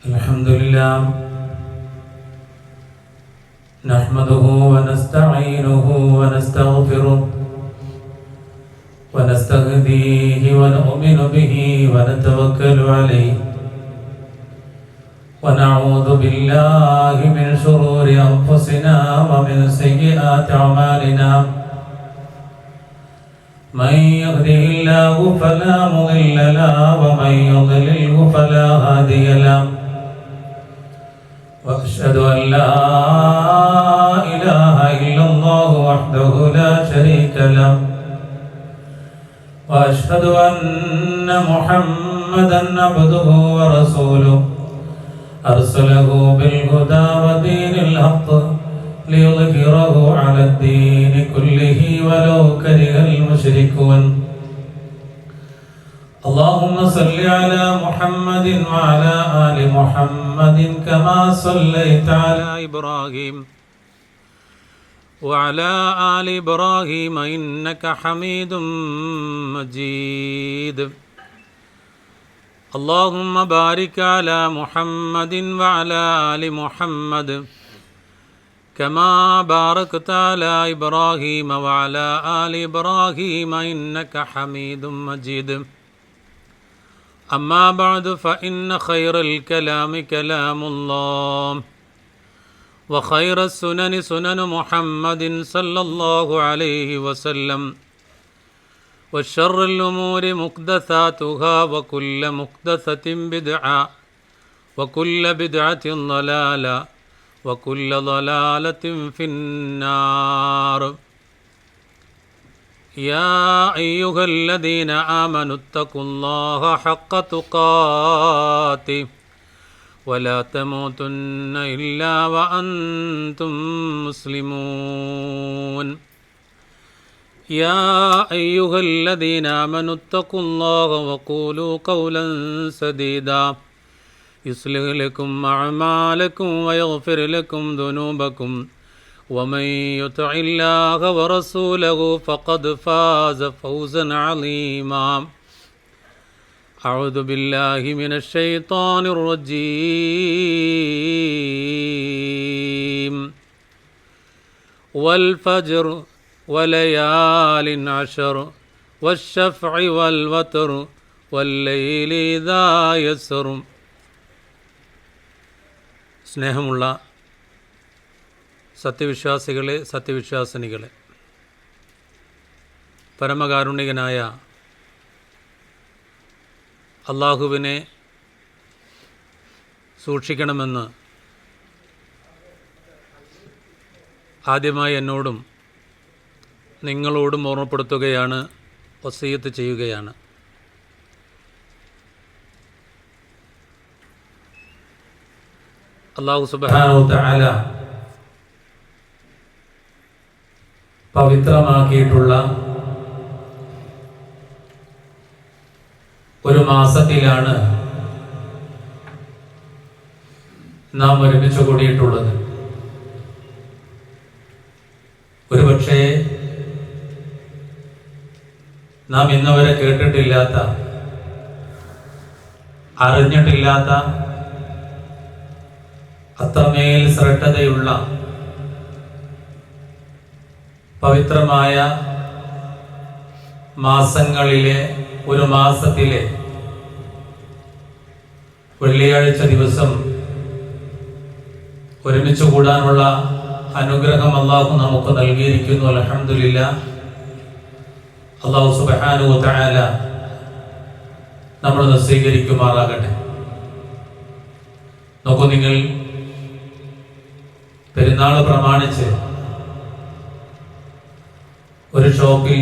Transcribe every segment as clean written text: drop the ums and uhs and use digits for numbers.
الحمد لله نحمده ونستعينه ونستغفره ونستهديه ونؤمن به ونتوكل عليه ونعوذ بالله من شرور أنفسنا ومن سيئات أعمالنا من يهده الله فلا مضل له ومن يضلله فلا هادي له وأشهد أن لا إله إلا الله وحده لا شريك له وأشهد أن محمدا عبده ورسوله أرسله بالهدى ودين الحق ليظهره على الدين كله ولو كره المشركون اللهم صل على محمد وعلى آل محمد كما صليت على إبراهيم وعلى آل إبراهيم إنك حميد مجيد اللهم بارك على محمد وعلى آل محمد كما باركت على إبراهيم وعلى آل إبراهيم إنك حميد مجيد أما بعد فإن خير الكلام كلام الله وخير السنن سنن محمد صلى الله عليه وسلم وشر الأمور محدثاتها وكل محدثة بدعة وكل بدعة ضلالة وكل ضلالة في النار يا أيها الذين آمنوا اتقوا الله حق تقاته ولا تموتن إلا وأنتم مسلمون يا أيها الذين آمنوا اتقوا الله وقولوا قولا سديدا يصلح لكم أعمالكم ويغفر لكم ذنوبكم ومن يطع الله ورسوله فقد فاز فوزا عظيما أعوذ بالله من الشيطان الرجيم والفجر وليال عشر والشفع والوتر والليل إذا يسر സ്നേഹമുള്ള സത്യവിശ്വാസികളെ, സത്യവിശ്വാസിനികളെ, പരമകാരുണികനായ അള്ളാഹുവിനെ സൂക്ഷിക്കണമെന്ന് ആദ്യമായി എന്നോടും നിങ്ങളോടും ഓർമ്മപ്പെടുത്തുകയാണ്, വസിയ്യത്ത് ചെയ്യുകയാണ്. അല്ലാഹു സുബ്ഹാനഹു തആല പവിത്രമാക്കിയിട്ടുള്ള ഒരു മാസത്തിലാണ് നാം ഒരുമിച്ച് കൂടിയിട്ടുള്ളത്. ഒരുപക്ഷേ നാം ഇന്നുവരെ കേട്ടിട്ടില്ലാത്ത, അറിഞ്ഞിട്ടില്ലാത്ത അത്രമേൽ ശ്രദ്ധതയുള്ള പവിത്രമായ മാസങ്ങളിലെ ഒരു മാസത്തിലെ വെള്ളിയാഴ്ച ദിവസം ഒരുമിച്ച് കൂടാനുള്ള അനുഗ്രഹം അല്ലാഹു നമുക്ക് നൽകിയിരിക്കുന്നു. അൽഹംദുലില്ലാഹ്. അല്ലാഹു സുബ്ഹാനഹു വ തആല നമ്മൾ സ്വീകരിക്കുമാറാകട്ടെ. നോക്കൂ, നിങ്ങൾ പെരുന്നാൾ പ്രമാണിച്ച് ഒരു ഷോപ്പിൽ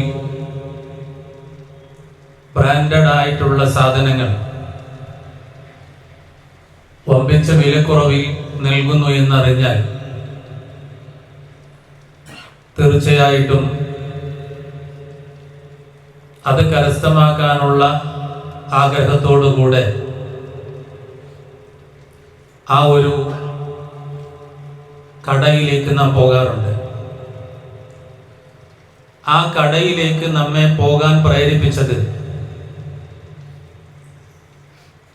ബ്രാൻഡഡ് ആയിട്ടുള്ള സാധനങ്ങൾ വമ്പിച്ച വിലക്കുറവിൽ നൽകുന്നു എന്നറിഞ്ഞാൽ തീർച്ചയായിട്ടും അത് കരസ്ഥമാക്കാനുള്ള ആഗ്രഹത്തോടുകൂടെ ആ ഒരു കടയിലേക്ക് നാം പോകാറുണ്ട്. ആ കടയിലേക്ക് നമ്മെ പോകാൻ പ്രേരിപ്പിച്ചത്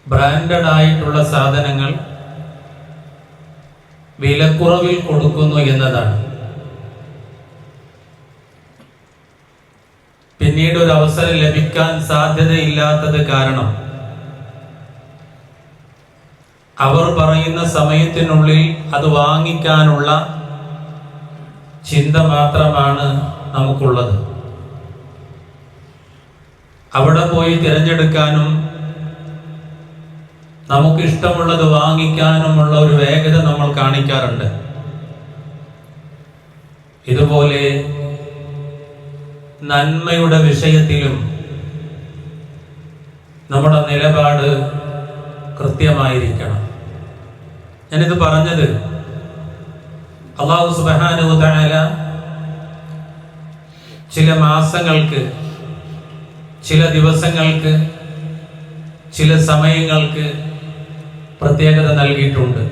ബ്രാൻഡഡ് ആയിട്ടുള്ള സാധനങ്ങൾ വിലക്കുറവിൽ കൊടുക്കുന്നു എന്നതാണ്. പിന്നീട് ഒരു അവസരം ലഭിക്കാൻ സാധ്യതയില്ലാത്തത് കാരണം അവർ പറയുന്ന സമയത്തിനുള്ളിൽ അത് വാങ്ങിക്കാനുള്ള ചിന്ത മാത്രമാണ് നമുക്കുള്ളത്. അവിടെ പോയി തിരഞ്ഞെടുക്കാനും നമുക്കിഷ്ടമുള്ളത് വാങ്ങിക്കാനുമുള്ള ഒരു വേഗത നമ്മൾ കാണിക്കാറുണ്ട്. ഇതുപോലെ നന്മയുടെ വിഷയത്തിലും നമ്മുടെ നിലപാട് കൃത്യമായിരിക്കണം. ഞാനിത് പറഞ്ഞത് അല്ലാഹു സുബ്ഹാനഹു വ തആല ചില മാസങ്ങൾക്ക്, ചില ദിവസങ്ങൾക്ക്, ചില സമയങ്ങൾക്ക് പ്രത്യേകത നൽകിയിട്ടുണ്ട്.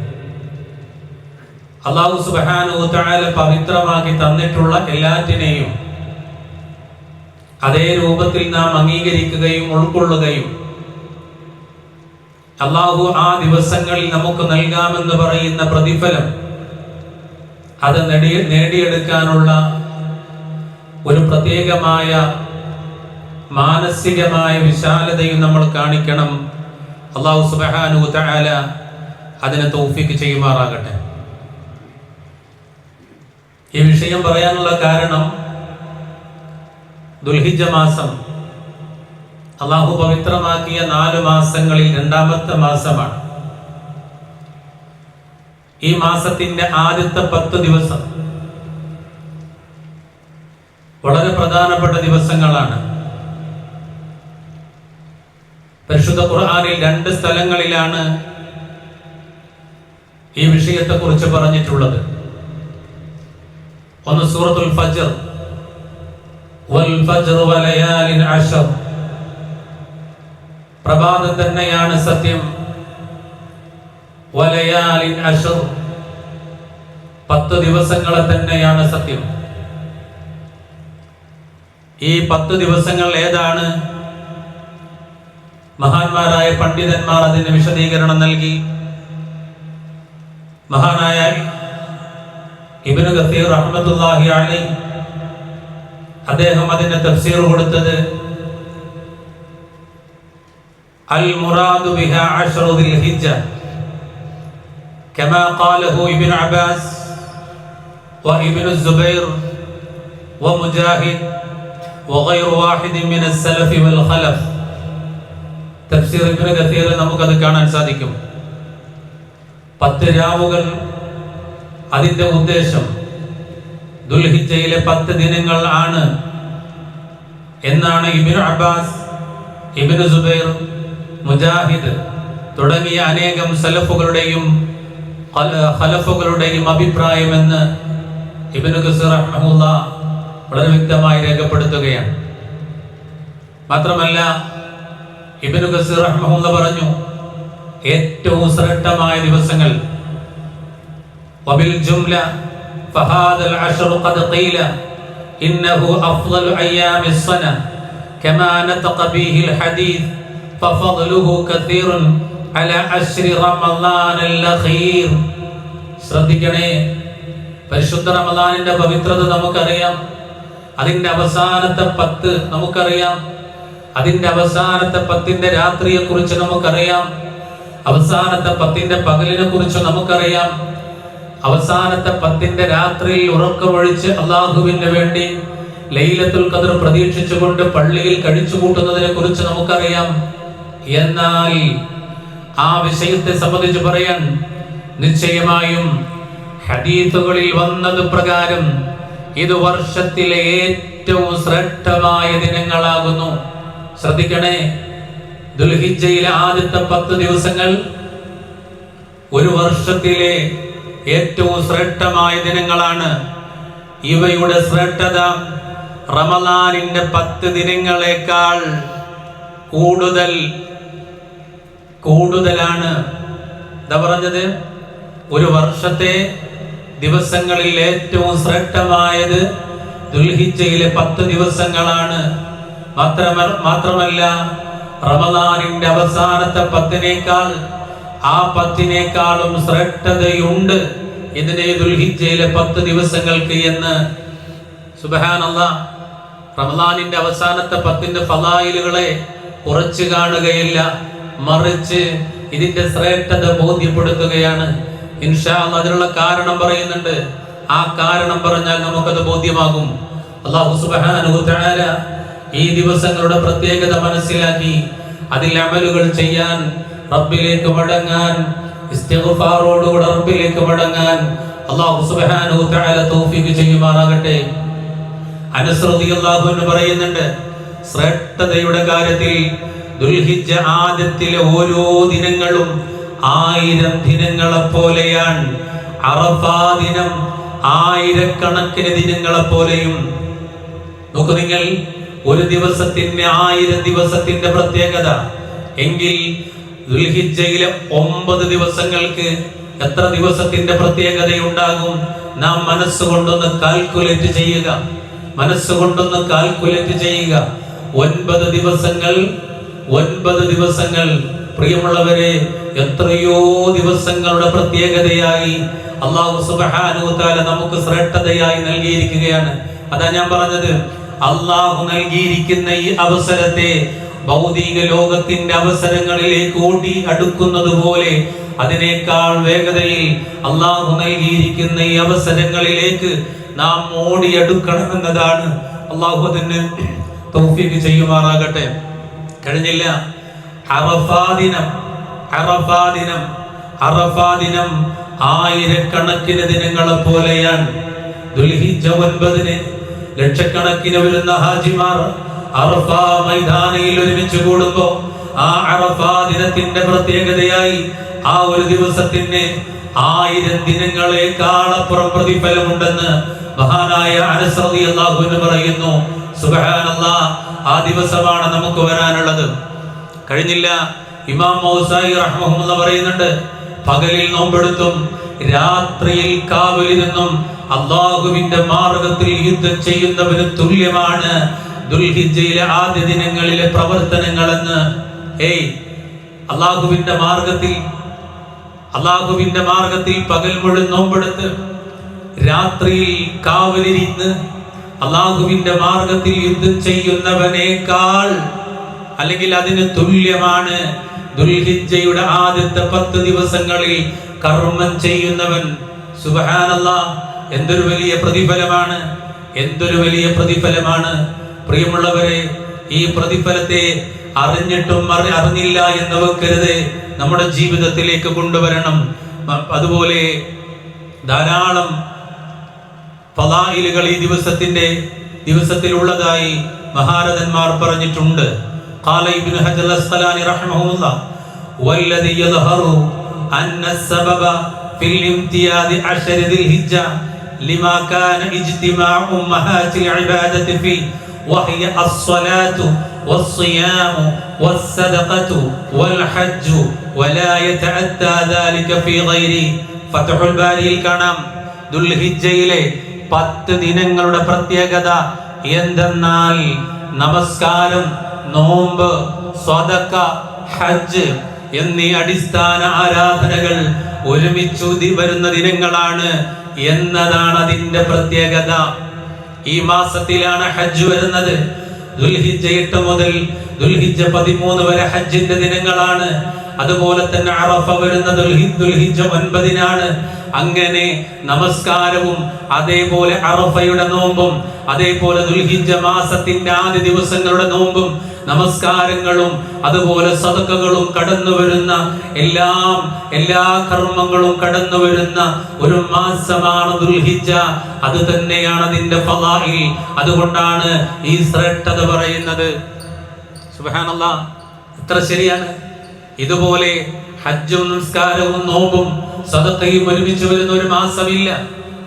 അല്ലാഹു സുബ്ഹാനഹു വ തആല പവിത്രമാക്കി തന്നിട്ടുള്ള എല്ലാറ്റിനെയും അതേ രൂപത്തിൽ നാം അംഗീകരിക്കുകയും ഉൾക്കൊള്ളുകയും അല്ലാഹു ആ ദിവസങ്ങളിൽ നമുക്ക് നൽകാമെന്ന് പറയുന്ന പ്രതിഫലം അത് നേടിയെടുക്കാനുള്ള ഒരു പ്രത്യേകമായ മാനസികമായ വിശാലതയും നമ്മൾ കാണിക്കണം. അല്ലാഹു സുബ്ഹാനഹു വ തആല അതിനെ തൗഫീഖ് ചെയ്യുമാറാകട്ടെ. ഈ വിഷയം പറയാനുള്ള കാരണം ദുൽഹിജ്ജ മാസം അല്ലാഹു പവിത്രമാക്കിയ 4 മാസങ്ങളിൽ രണ്ടാമത്തെ മാസമാണ്. ഈ മാസത്തിന്റെ ആദ്യത്തെ 10 ദിവസം വളരെ പ്രധാനപ്പെട്ട ദിവസങ്ങളാണ്. പരിശുദ്ധ ഖുർആനിൽ 2 സ്ഥലങ്ങളിലാണ് ഈ വിഷയത്തെ കുറിച്ച് പറഞ്ഞിട്ടുള്ളത്. ഒന്ന് സൂറത്തുൽ ഫജ്ർ, വൽ ഫജ്ർ വലയാലിൻ അശ്ർ, പ്രഭാതം തന്നെയാണ് സത്യം, വലയാലിൻ അശ്ർ, 10 ദിവസങ്ങളെ തന്നെയാണ് സത്യം. ഈ 10 ദിവസങ്ങൾ ഏതാണ്? മഹാന്മാരായ പണ്ഡിതന്മാർ അതിന് വിശദീകരണം നൽകി. മഹാനായ ഇബ്നു കസീർ റഹ്മത്തുള്ളാഹി അലൈഹി അദ്ദേഹം അതിന്റെ തഫ്സീർ കൊടുത്തത് അൽ മുറാദു ബിഹാ അശ്റു ദിൽ ഹിജ്ജ കമാ ഖാലഹു ഇബ്നു അബ്ബാസ് വ ഇബ്നു സുബൈർ വ മുജാഹിദ് വ ഗൈറു വാഹിദ് മിന അസ്-സലഫ് വൽ ഖലഫ്. തഫ്സീർ ഇബ്നു കസീറിൽ നമുക്കത് കാണാൻ സാധിക്കും. 10 രാവുകൾ, അതിന്റെ ഉദ്ദേശം ദുൽഹിജ്ജയിലെ 10 ദിനങ്ങൾ ആണ് എന്നാണ് ഇബ്നു അബ്ബാസ്, ഇബ്നു സുബൈർ, മുജാഹിദ് തുടങ്ങിയ അനേകം സലഫുകളുടെയും ഖലഫുകളുടെയും അഭിപ്രായമെന്ന് ഇബ്നു കസീർ റഹ്മഹുല്ലാഹ് വളരെ വ്യക്തമായി രേഖപ്പെടുത്തുകയാണ്. മാത്രമല്ല ഇബ്നു കസീർ റഹ്മഹുല്ലാഹ് പറഞ്ഞു, ഏറ്റവും ശ്രേഷ്ഠമായ ദിവസങ്ങൾ വബിൽ ജുംല فهذا العشر قد قيل إنه أفضل أيام السنة كما نطق به الحديث ففضله كثير على عشر رمضان الأخير. ശ്രദ്ധിക്കണേ, പരിശുദ്ധ റമദാനിന്റെ പവിത്രത നമുക്കറിയാം. അതിന്റെ അവസാനത്തെ 10 നമുക്കറിയാം. അതിന്റെ അവസാനത്തെ 10ന്റെ രാത്രിയെ കുറിച്ച് നമുക്കറിയാം. അവസാനത്തെ 10ന്റെ പകലിനെ കുറിച്ച് നമുക്കറിയാം. അവസാനത്തെ 10ന്റെ രാത്രിയിൽ ഉറക്കമൊഴിച്ച് അള്ളാഹുവിന് വേണ്ടി ലൈലത്തുൽ ഖദ്ർ പ്രതീക്ഷിച്ചുകൊണ്ട് പള്ളിയിൽ കഴിച്ചുകൂട്ടുന്നതിനെ കുറിച്ച് നമുക്കറിയാം. എന്നാൽ ആ വിഷയത്തെ സംബന്ധിച്ച് പറയാൻ നിശ്ചയമായും ഹദീസുകളിൽ വന്നത് പ്രകാരം ഇത് വർഷത്തിലെ ഏറ്റവും ശ്രേഷ്ഠമായ ദിനങ്ങളാകുന്നു. ശ്രദ്ധിക്കണേ, ദുൽഹിജ്ജയിലെ ആദ്യത്തെ 10 ദിവസങ്ങൾ ഒരു വർഷത്തിലെ ഏറ്റവും ശ്രേഷ്ഠമായ ദിനങ്ങളാണ്. ഇവയുടെ ശ്രേഷ്ഠത റമദാനിന്റെ 10 ദിനങ്ങളെക്കാൾ കൂടുതലാണ്. എന്താ പറഞ്ഞത്? ഒരു വർഷത്തെ ദിവസങ്ങളിൽ ഏറ്റവും ശ്രേഷ്ഠമായത് ദുൽഹിജ്ജയിലെ 10 ദിവസങ്ങളാണ്. മാത്രമല്ല റമദാനിന്റെ അവസാനത്തെ 10നേക്കാൾ ആ 10നേക്കാളും ശ്രേഷ്ഠതയുണ്ട് ഇതിനെ ദുൽഹിജ്ജയിലെ 10 ദിവസങ്ങൾക്ക് എന്ന്. സുബ്ഹാനല്ലാഹ്, റമദാനിന്റെ അവസാനത്തെ 10ന്റെ ഫളായിലുകളെ കുറച്ച് കാണുകയില്ല, മറിച്ച് ഇതിന്റെ ശ്രേഷ്ഠത ബോധ്യപ്പെടുത്തുകയാണ്. ഇൻഷാ അല്ലാഹ് അതിനുള്ള കാരണം പറയുന്നുണ്ട്. ആ കാരണം പറഞ്ഞാൽ നമുക്കത് ബോധ്യമാകും. അല്ലാഹു സുബ്ഹാനഹു വ തആല ഈ ദിവസങ്ങളുടെ പ്രത്യേകത മനസ്സിലാക്കി അതിൽ അമലുകൾ ചെയ്യാൻ, റബ്ബിലേക്ക് മടങ്ങാൻ, ഇസ്തിഗ്ഫാറോടുകൂടെ റബ്ബിലേക്ക് മടങ്ങാൻ അല്ലാഹു സുബ്ഹാനഹു വ തആല തൗഫീഖ് ചെയ്യുമാറാകട്ടെ. അനസ് റളിയല്ലാഹു അൻഹു പറയുന്നുണ്ട്, ശ്രേഷ്ഠതയുടെ കാര്യത്തിൽ ദുൽഹിജ്ജ ആദ്യത്തിലെ ഓരോ ദിനങ്ങളും 1000 ദിനങ്ങളെ പോലെയാണ്. അറഫാ ദിനം 1000കണക്കിന് ദിനങ്ങളെ പോലെയും. നോക്കൂ നിങ്ങൾ, ഒരു ദിവസത്തിന്റെ 1000 ദിവസത്തിന്റെ പ്രത്യേകത എങ്കിൽ ദുൽഹിജ്ജയിലെ 9 ദിവസങ്ങൾക്ക് എത്ര ദിവസത്തിന്റെ പ്രത്യേകതയുണ്ടാകും? നാം മനസ്സുകൊണ്ടൊന്ന് കാൽക്കുലേറ്റ് ചെയ്യുക. 9 ദിവസങ്ങൾ പ്രിയമുള്ളവരെ, എത്രയോ ദിവസങ്ങളുടെ പ്രത്യേകതയായി അല്ലാഹു സുബ്ഹാനഹു വ തആല നമുക്ക് ശ്രേഷ്ഠതയായി നൽകിയിരിക്കുകയാണ്. അതാ ഞാൻ പറഞ്ഞത്, അല്ലാഹു നൽകിയിരിക്കുന്ന ഈ അവസരത്തെ ഭൗതിക ലോകത്തിന്റെ അവസരങ്ങളിലേക്ക് ഓടി അടുക്കുന്നത് പോലെ അതിനേക്കാൾ വേഗതയിൽ അല്ലാഹു നൽകിയിരിക്കുന്ന ഈ അവസരങ്ങളിലേക്ക് നാം ഓടിയെടുക്കണമെന്നതാണ്. അല്ലാഹു അതിന് തൗഫീഖ് ചെയ്യുമാറാകട്ടെ. കഴിഞ്ഞില്ല, അറഫാ ദിനം 1000കണക്കിന് ദിനങ്ങളെ പോലെയാണ്. ദുൽഹിജ്ജ 9 ലക്ഷക്കണക്കിന് വരുന്ന ഹാജിമാർ അറഫാ മൈതാനിയിൽ ഒരുമിച്ച് കൂടുമ്പോ ആ അറഫാ ദിനത്തിന്റെ പ്രത്യേകതയായി ആ ഒരു ദിവസത്തിന് 1000 ദിനങ്ങളെക്കാളപ്പുറം പ്രതിഫലമുണ്ടെന്ന് മഹാനായ അനസ് റളിയല്ലാഹു അൻഹു പറയുന്നു. സുബ്ഹാനല്ലാഹ്, ആ ദിവസമാണ് നമുക്ക് വരാനുള്ളത്. കഴിഞ്ഞില്ല, ഇമാം മൗസായി റഹ്മഹുല്ലാഹ് പറയുന്നുണ്ട്, പകലിൽ നോമ്പെടുത്തും രാത്രിയിൽ കാവലിരുന്നും അല്ലാഹുവിന്റെ മാർഗത്തിൽ യുദ്ധം ചെയ്യുന്നവന് തുല്യമാണ് ദുൽഹിജ്ജയിലെ ആദ്യ ദിനങ്ങളിലെ പ്രവർത്തനങ്ങളെന്ന്. അല്ലാഹുവിന്റെ മാർഗത്തിൽ പകൽ മുഴുവൻ നോമ്പെടുത്ത് രാത്രിയിൽ കാവലിരുന്ന് അല്ലാഹുവിന്റെ മാർഗത്തിൽ യുദ്ധം ചെയ്യുന്നവനേക്കാൾ, അല്ലെങ്കിൽ അതിന് തുല്യമാണ് ദുൽഹിജ്ജയുടെ ആദ്യത്തെ 10 ദിവസങ്ങളിൽ കർമ്മം ചെയ്യുന്നവൻ. സുബ്ഹാനല്ലാഹ്, എന്തൊരു വലിയ പ്രതിഫലമാണ്. പ്രിയമുള്ളവരെ, ഈ പ്രതിഫലത്തെ അറിഞ്ഞിട്ടും അറിഞ്ഞില്ല എന്ന് വെക്കരുത്, നമ്മുടെ ജീവിതത്തിലേക്ക് കൊണ്ടുവരണം. അതുപോലെ ധാരാളം ഫളായിലുകൾ ഈ ദിവസത്തിലുള്ളതായി മഹാരഥന്മാർ പറഞ്ഞിട്ടുണ്ട്. ഖാല ഇബ്നു ഹജർ അസ്ഖലാനി റഹിമഹുല്ലാഹ്, വല്ലദി യദ്ഹറു അന്ന അസ്സബബ ഫിൽ ഇംതിയാദി അശരി ദിൽഹിജ്ജ ലിമാ കാന ഇജ്തിമാഉ ഉമ്മഹാത്തിൽ ഇബാദത്തി ഫി വഹിയ അസ്സലാത്തു വസ്സിയാമു വസ്സദഖത്തു വൽഹജ്ജു വലാ യതഅദ്ദാ ദാലിക ഫി ഗൈരി. ഫത്ഹുൽ ബാരിയിൽ കാണാം, ദുൽഹിജ്ജയിലെ 10 ദിനങ്ങളുടെ പ്രത്യേകത എന്തെന്നാൽ നമസ്കാരം, നോമ്പ്, സ്വതക്ക, ഹജ്ജ് എന്നീ അടിസ്ഥാന ആരാധനകൾ ഒരുമിച്ച് വരുന്ന ദിനങ്ങളാണ് എന്നതാണ് അതിന്റെ പ്രത്യേകത. ഈ മാസത്തിലാണ് ഹജ്ജ് വരുന്നത്. ദുൽഹിജ്ജ 8 മുതൽ ദുൽഹിജ്ജ 13 വരെ ഹജ്ജിന്റെ ദിനങ്ങളാണ്. അതുപോലെ തന്നെ അറഫ വരുന്ന ദുൽഹിജ്ജ 9-നാണ്. അങ്ങനെ നമസ്കാരവും, അതേപോലെ അറഫയുടെ നോമ്പും, അതേപോലെ ദുൽഹിജ്ജ മാസത്തിന്റെ ആദ്യ ദിവസങ്ങളുടെ നോമ്പും നമസ്കാരങ്ങളും അതുപോലെ സദഖകളും കടന്നു വരുന്ന എല്ലാ കർമ്മങ്ങളും കടന്നു വരുന്ന ഒരു മാസമാണ് ദുൽഹിജ്ജ. അത് തന്നെയാണ് അതിന്റെ ഫളാഇൽ. അതുകൊണ്ടാണ് ഈ ശ്രേഷ്ഠത പറയുന്നത്. സുബ്ഹാനല്ലാഹ്, എത്ര ശരിയാണ്. ഇതുപോലെ ഹജ്ജും നമസ്കാരവും നോമ്പും സദഖയും ഒരുമിച്ച് വരുന്ന ഒരു മാസമില്ല.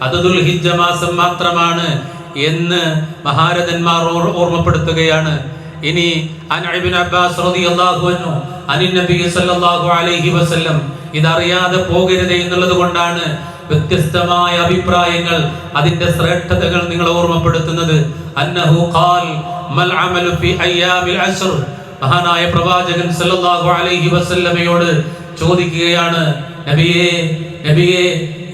അത് ദുൽഹിജ്ജ മാസം മാത്രമാണ് എന്ന് മഹാരഥന്മാർ ഓർമ്മപ്പെടുത്തുകയാണ്. ഇനി ഇബ്നു അബ്ബാസ് റളിയല്ലാഹു അൻഹു നബി സല്ലല്ലാഹു അലൈഹി വസല്ലം, ഇതറിയാതെ പോകരുത് എന്നുള്ളത് കൊണ്ടാണ് വ്യത്യസ്തമായ അഭിപ്രായങ്ങൾ, അതിന്റെ ശ്രേഷ്ഠതകൾ നിങ്ങളെ ഓർമ്മപ്പെടുത്തുന്നത്. അന്നഹു ഖാൽ മൽ അമലു ഫി അയ്യാമിൽ അശ്ർ. മഹാനായ പ്രവാചകൻ സല്ലല്ലാഹു അലൈഹി വസല്ലമയോട് ചോദിക്കുകയാണ്, നബിയെ